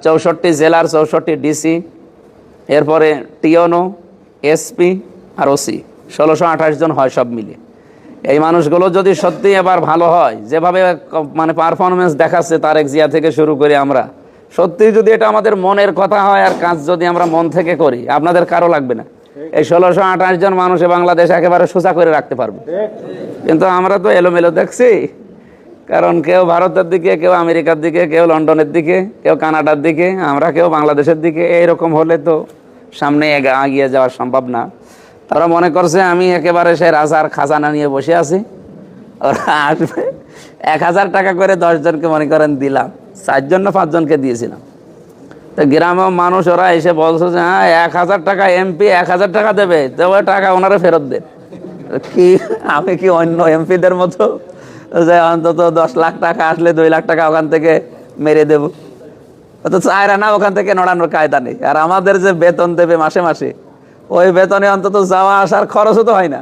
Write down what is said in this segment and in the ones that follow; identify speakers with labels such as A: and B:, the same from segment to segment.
A: 64 জেলার 64 ডিসি, এরপরে টিওনো, এসপি আর ওসি, 1628 জন হয় সব মিলে। এই মানুষগুলো যদি সত্যি এবার ভালো হয়, যেভাবে মানে পারফরমেন্স দেখাচ্ছে তারেক জিয়া থেকে শুরু করে, আমরা সত্যি যদি এটা আমাদের মনের কথা হয় আর কাজ যদি আমরা মন থেকে করি, আপনাদের কারো লাগবে না। এই 1628 জন মানুষে বাংলাদেশ একেবারে সোজা করে রাখতে পারবে। কিন্তু আমরা তো এলোমেলো দেখছি, কারণ কেউ ভারতের দিকে, কেউ আমেরিকার দিকে, কেউ লন্ডনের দিকে, কেউ কানাডার দিকে, আমরা কেউ বাংলাদেশের দিকে। এইরকম হলে তো সামনে এগিয়ে যাওয়া সম্ভব না। তারা মনে করছে আমি একেবারে সে রাজার খাজানা নিয়ে বসে আছি, ওরা আসবে 1000 টাকা করে 10 জনকে মনে করেন দিলাম, 4 জন না 5 জনকে দিয়েছিলাম। তো গ্রামের মানুষ ওরা এসে বলছে যে হ্যাঁ 1000 টাকা এমপি 1000 টাকা দেবে, তো ওই টাকা ওনারা ফেরত দেন। কি আমি কি অন্য এমপিদের মতো যে অন্তত 10 লাখ টাকা আসলে 2 লাখ টাকা ওখান থেকে মেরে দেব? তো চায়রা না, ওখান থেকে নড়ানোর কায়দা নেই। আর আমাদের যে বেতন দেবে মাসে মাসে, ওই বেতনে অন্তত যাওয়া আসার খরচও তো হয় না।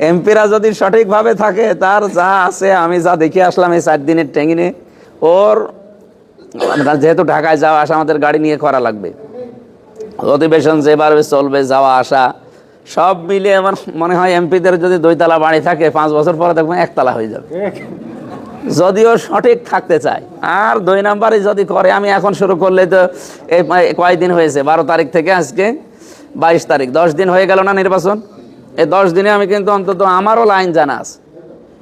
A: এমপিরা যদি সঠিকভাবে থাকে, তার যা আছে, আমি যা দেখে আসলাম এই 4 দিনের ট্রেনিংয়ে, ওর যেহেতু ঢাকায় যাওয়া আসা আমাদের গাড়ি নিয়ে করা লাগবে, অধিবেশন যেভাবে চলবে, যাওয়া আসা সব মিলে আমার মনে হয় এমপিদের যদি 2 তলা বাড়ি থাকে, 5 বছর পরে দেখবেন 1 তলা হয়ে যাবে, যদিও সঠিক থাকতে চায়। আর 2 নাম্বারে যদি করে, আমি এখন শুরু করলে তো এই কয়দিন হয়েছে, 12 তারিখ থেকে আজকে 22 তারিখ, 10 দিন হয়ে গেল না নির্বাচন। এই 10 দিনে আমি কিন্তু অন্তত আমারও লাইন জানা আছে।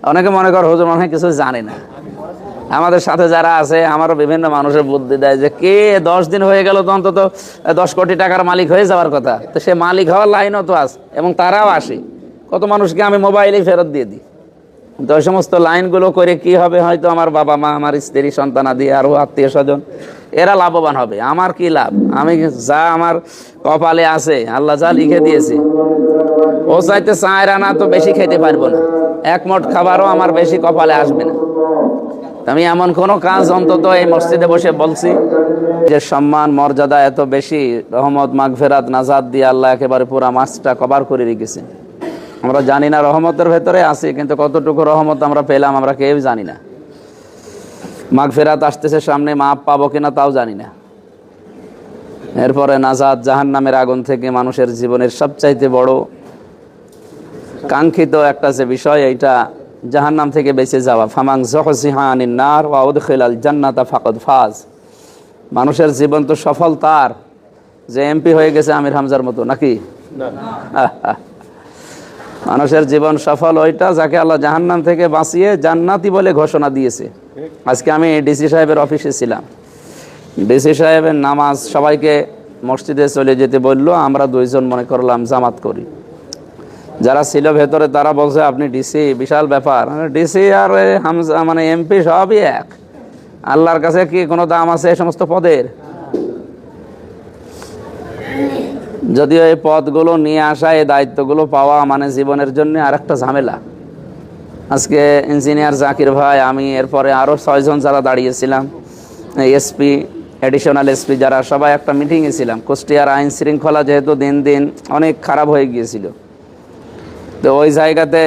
A: অনেকে মনে কর হুজুর মনে হয় কিছু জানে না। আমাদের সাথে যারা আছে, আমারও বিভিন্ন মানুষের বুদ্ধি দেয় যে কে 10 দিন হয়ে গেল তো অন্তত 10 কোটি টাকার মালিক হয়ে যাওয়ার কথা, তো সে মালিক হওয়ার লাইনও তো আছে, এবং তারাও আসে। কত মানুষকে আমি মোবাইলেই ফেরত দিয়ে দিই। তো ওই সমস্ত লাইনগুলো করে কি হবে, হয়তো আমার বাবা মা, আমার স্ত্রী, সন্তানাদি, আরও আত্মীয় স্বজন, এরা লাভবান হবে। আমার কি লাভ? আমি যা আমার কপালে আছে, আল্লাহ যা লিখে দিয়েছে, ও চাইতে 4 আনা তো বেশি খেতে পারবো না, 1 মুঠ খাবারও আমার বেশি কপালে আসবে না। আমি এমন কোনো কাজ অন্তত এই মসজিদে বসে বলছি যে সম্মান মর্যাদা এত বেশি, রহমত মাগফিরাত নাজাত দিয়ে আল্লাহ একেবারে পুরা মাসটা কভার করে রেখেছে। আমরা জানি না রহমতের ভেতরে আছি, কিন্তু কতটুকু রহমত আমরা পেলাম আমরা কেউ জানি না। মাগফিরাত আসতেছে সামনে, মাপ পাবো কিনা তাও জানি না। এরপরে নাজাত জাহান্নামের আগুন থেকে মানুষের জীবনের সবচাইতে বড় কাঙ্ক্ষিত একটা যে বিষয়, এইটা জাহান্নাম থেকে বেঁচে যাওয়া। ফামাং যুহজিহা আনিন নার ওয়া উদখিলাল জান্নাতা ফাকাদ ফাজ। মানুষের জীবন তো সফল তার যে এমপি হয়ে গেছে আমির হামজার মতো, নাকি? মানুষের জীবন সফল ওইটা যাকে আল্লাহ জাহান্নাম থেকে বাঁচিয়ে জান্নাতি বলে ঘোষণা দিয়েছে। আজকে আমি ডিসি সাহেবের অফিসে ছিলাম, ডিসি সাহেবের নামাজ সবাইকে মসজিদে চলে যেতে বললো, আমরা 2 জন মনে করলাম জামাত করি। যারা ছিল ভেতরে তারা বলছে আপনি ডিসি, বিশাল ব্যাপার। ডিসি আর হামজা মানে এমপি সবই এক, আল্লাহর কাছে কি কোনো দাম আছে এই সমস্ত পদের? যদিও এই পদগুলো নিয়ে আসা, এই দায়িত্বগুলো পাওয়া মানে জীবনের জন্য আর একটা ঝামেলা। আজকে ইঞ্জিনিয়ার জাকির ভাই, আমি, এরপরে আরও 6 জন যারা দাঁড়িয়েছিলাম, এসপি, অ্যাডিশনাল এসপি যারা, সবাই একটা মিটিংয়ে ছিলাম। কুষ্টিয়ার আইন শৃঙ্খলা যেহেতু দিন দিন অনেক খারাপ হয়ে গিয়েছিল, তো ওই জায়গাতে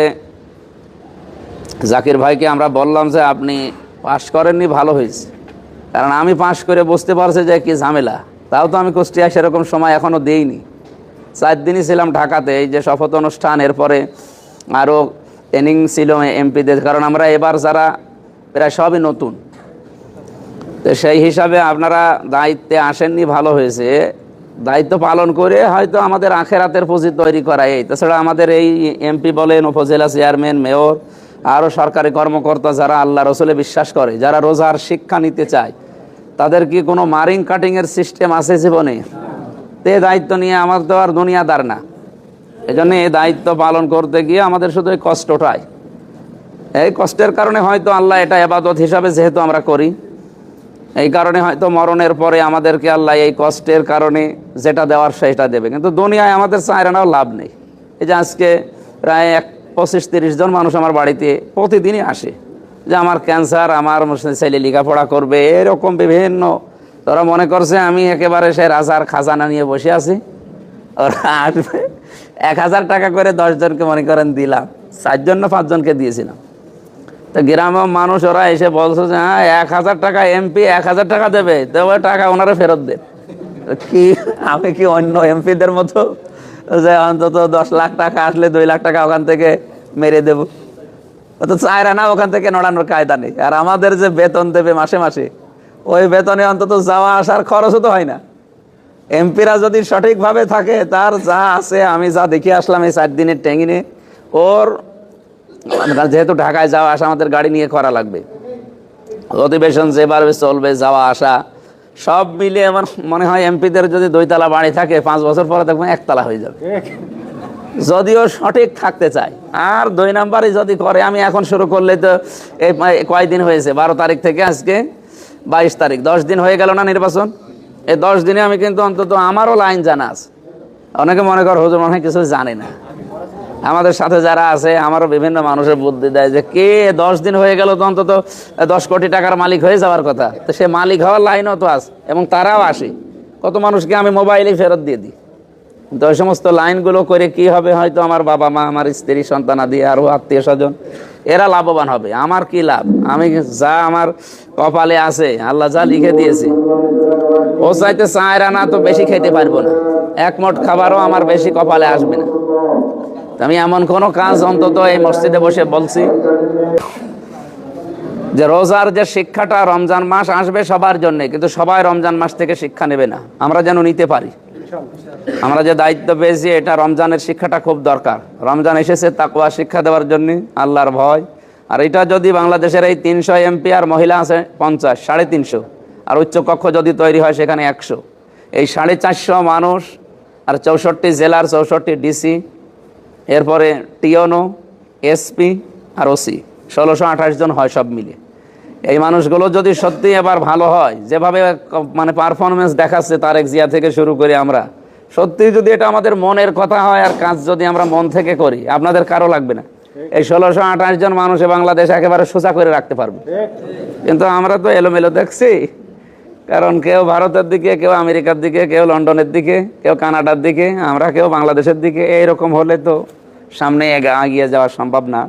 A: জাকির ভাইকে আমরা বললাম যে আপনি পাশ করেননি, ভালো হয়েছে, কারণ আমি পাশ করে বুঝতে পারছি যে কি ঝামেলা। তাও তো আমি কুষ্টিয়া সেরকম সময় এখনও দেইনি, 4 দিনই ছিলাম ঢাকাতে। এই যে শপথ অনুষ্ঠান, এরপরে আরও ট্রেনিং ছিল এমপিদের, কারণ আমরা এবার যারা প্রায় সবই নতুন, তো সেই হিসাবে আপনারা দায়িত্বে আসেননি, ভালো হয়েছে। দায়িত্ব পালন করে হয়তো আমাদের আখেরাতের পুঁজি তৈরি করা। এই তাছাড়া আমাদের এই এমপি বলেন, উপজেলা চেয়ারম্যান, মেয়র, আরও সরকারি কর্মকর্তা যারা আল্লাহ রসুলে বিশ্বাস করে, যারা রোজার শিক্ষা নিতে চায়, তাদের কি কোনো মারিং কাটিংয়ের সিস্টেম আছে জীবনে? তে দায়িত্ব নিয়ে আমার তো আর দুনিয়াদার না। এই জন্য এই দায়িত্ব পালন করতে গিয়ে আমাদের শুধু এই কষ্টটাই, এই কষ্টের কারণে হয়তো আল্লাহ এটা ইবাদত হিসাবে যেহেতু আমরা করি, এই কারণে হয়তো মরণের পরে আমাদেরকে আল্লাহ এই কষ্টের কারণে যেটা দেওয়ার সেটা দেবে। কিন্তু দুনিয়ায় আমাদের 4 আনাও লাভ নেই। এই যে আজকে প্রায় 25-30 জন মানুষ আমার বাড়িতে প্রতিদিনই আসে যে আমার ক্যান্সার, আমার ছেলে লেখাপড়া করবে, এরকম বিভিন্ন। তারা মনে করছে আমি একেবারে সে রাজার খাজানা নিয়ে বসে আছি, ওরা আসবে 1000 টাকা করে 10 জনকে মনে করেন দিলাম, 4 জন না 5 জনকে দিয়েছিলাম। তো গ্রামের মানুষ ওরা এসে বলছে যে হ্যাঁ 1,000 টাকা এমপি 1,000 টাকা দেবে, তো ওই টাকা ওনারা ফেরত দেন। কি আমি কি অন্য এমপিদের মতো যে অন্তত 10 লাখ টাকা আসলে 2 লাখ টাকা ওখান থেকে মেরে দেব? তো চায়রা না, ওখান থেকে নড়ানোর কায়দা নেই। আর আমাদের যে বেতন দেবে মাসে মাসে, ওই বেতনে অন্তত যাওয়া আসার খরচও তো হয় না। এমপিরা যদি সঠিকভাবে থাকে, তার যা আছে, আমি যা দেখে আসলাম এই 4 দিনের ট্যাঙ্গিনে, ওর যেহেতু ঢাকায় যাওয়া আসা আমাদের গাড়ি নিয়ে করা লাগবে, অধিবেশন যেভাবে চলবে, যাওয়া আসা সব মিলে আমার মনে হয় এমপিদের যদি 2 তলা বাড়ি থাকে, 5 বছর পরে দেখবেন 1 তলা হয়ে যাবে, যদিও সঠিক থাকতে চায়। আর 2 নাম্বারই যদি করে, আমি এখন শুরু করলে তো এই কয়দিন হয়েছে, 12 তারিখ থেকে আজকে 22 তারিখ, 10 দিন হয়ে গেল না নির্বাচন। এই 10 দিনে আমি কিন্তু অন্তত আমারও লাইন জানা আছে। অনেকে মনে কর হুজুর মনে হয় কিছু জানে না। আমাদের সাথে যারা আছে, আমারও বিভিন্ন মানুষের বুদ্ধি দেয় যে কে 10 দিন হয়ে গেল তো অন্তত 10 কোটি টাকার মালিক হয়ে যাওয়ার কথা, তো সে মালিক হওয়ার লাইনও তো আছে, এবং তারাও আসে। কত মানুষকে আমি মোবাইলেই ফেরত দিয়ে দিই। তো ওই সমস্ত লাইনগুলো করে কি হবে, হয়তো আমার বাবা মা, আমার স্ত্রী সন্তানাদি, আরও আত্মীয় স্বজন, এরা লাভবান হবে। আমার কি লাভ? আমি যা আমার কপালে আছে, আল্লাহ যা লিখে দিয়েছে, ও চাইতে 4 আনা তো বেশি খেতে পারবো না, 1 মুঠ খাবারও আমার বেশি কপালে আসবে না। আমি এমন কোনো কাজ অন্তত এই মসজিদে বসে বলছি যে রোজার যে শিক্ষাটা, রমজান মাস আসবে সবার জন্য, কিন্তু সবাই রমজান মাস থেকে শিক্ষা নেবে না, আমরা যেন নিতে পারি। আমরা যে দায়িত্ব পেয়েছি, এটা রমজানের শিক্ষাটা খুব দরকার। রমজান এসেছে তাকওয়া শিক্ষা দেওয়ার জন্য, আল্লাহর ভয়। আর এটা যদি বাংলাদেশের এই 300 এমপি আর মহিলা আছে 50, 350, আর উচ্চ কক্ষ যদি তৈরি হয় সেখানে 100, এই 450 মানুষ, আর 64 জেলার 64 ডিসি, এরপরে টিওনো, এসপি আর ওসি, 1628 জন হয় সব মিলে। এই মানুষগুলো যদি সত্যি এবার ভালো হয়, যেভাবে মানে পারফরমেন্স দেখাচ্ছে তারেক জিয়া থেকে শুরু করে, আমরা সত্যি যদি এটা আমাদের মনের কথা হয়, আর কাজ যদি আমরা মন থেকে করি, আপনাদের কারো লাগবে না। এই 1628 জন মানুষে বাংলাদেশ একেবারে সোজা করে রাখতে পারবে। কিন্তু আমরা তো এলোমেলো দেখছি, কারণ কেউ ভারতের দিকে, কেউ আমেরিকার দিকে, কেউ লন্ডনের দিকে, কেউ কানাডার দিকে, আমরা কেউ বাংলাদেশের দিকে। এইরকম হলে তো সামনে এগিয়ে যাওয়া সম্ভব না।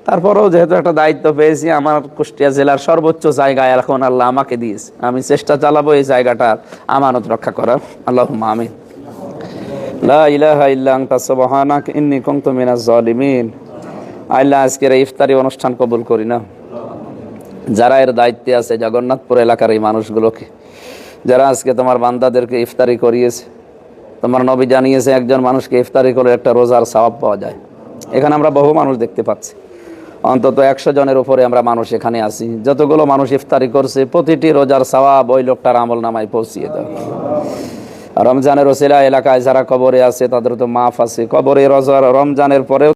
A: তারপরেও যেহেতু একটা দায়িত্ব পেয়েছি, আমার কুষ্টিয়া জেলার সর্বোচ্চ জায়গায় এখন আল্লাহ আমাকে দিয়েছে, আমি চেষ্টা চালাবো এই জায়গাটার আমানত রক্ষা করার। আল্লাহুম্মা আমিন। লা ইলাহা ইল্লা আনতা সুবহানাকা ইন্নী কুনতু মিনাজ জালিমিন। আল্লাহ আজকের এই ইফতারি অনুষ্ঠান কবুল করি না। যারা এর দায়িত্বে আছে, জগন্নাথপুর এলাকার এই মানুষগুলোকে, যারা আজকে তোমার বান্দাদেরকে ইফতারি করিয়েছে, তোমার নবী জানিয়েছে একজন মানুষকে ইফতারি করে একটা রোজার সওয়াব পাওয়া যায়। এখানে আমরা বহু মানুষ দেখতে পাচ্ছি, অন্তত 100 জনের উপরে আমরা মানুষ এখানে আছি। যতগুলো মানুষ ইফতারি করছে, প্রতিটি রোজার সওয়াব ওই লোকটার আমল নামায় পৌঁছিয়ে দাও। রমজানের ওসিলা এলাকায় যারা কবরে আছে, তাদের তো মাফ আছে। কবরে রোজার রমজানের পরেও